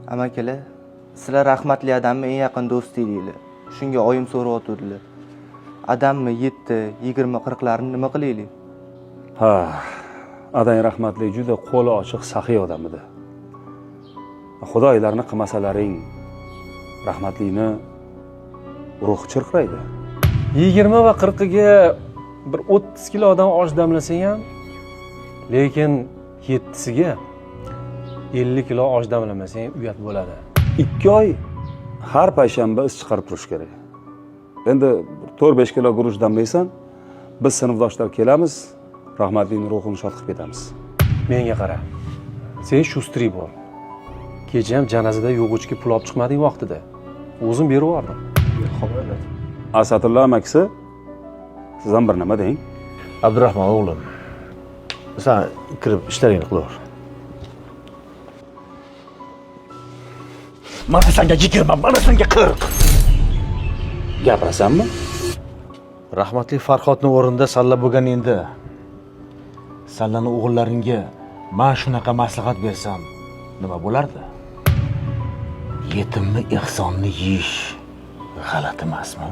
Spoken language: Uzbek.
Amakalar, sizlar rahmatli adamni eng yaqin do'st edinglar. Shunga oyim so'rayotdilar. Adammi 7, 20, 40larni nima qilaylik? Ha, adang rahmatli juda qo'li ochiq, saxiy odam edi. Xudoylarni qilmasalaring, rahmatlini ruhi chirqiraydi. 20 va 40ga bir 30 kilo odam osh damlasang ham, lekin 7siga 50 kilo osh damlamasang uyat bo'ladi. 2 oy har payshanba is chiqarib turish kerak. Endi 4-5 kilo guruch damlaysan, biz sinfdoshlar kelamiz, rahmatlining ruhini shod qilib ketamiz. Menga qara. Sen shustri bo'l. Kecha ham janozada yo'g'uchga pul olib chiqmading vaqtida. O'zim berib yubordim. Asatullo amakisi, siz ham bir nima deng? Abdurahmon o'g'lim, sen kirib ishlaringni qilaver. Mana senga 20, mana senga 40. Gapirasanmi? Rahmatli Farhodning o'rnida salla bo'lganingda, sallani o'g'illaringga men shunaqa maslahat bersam, nima bo'lardi? Yetimni ehsonni yeyish g'alati emasmi?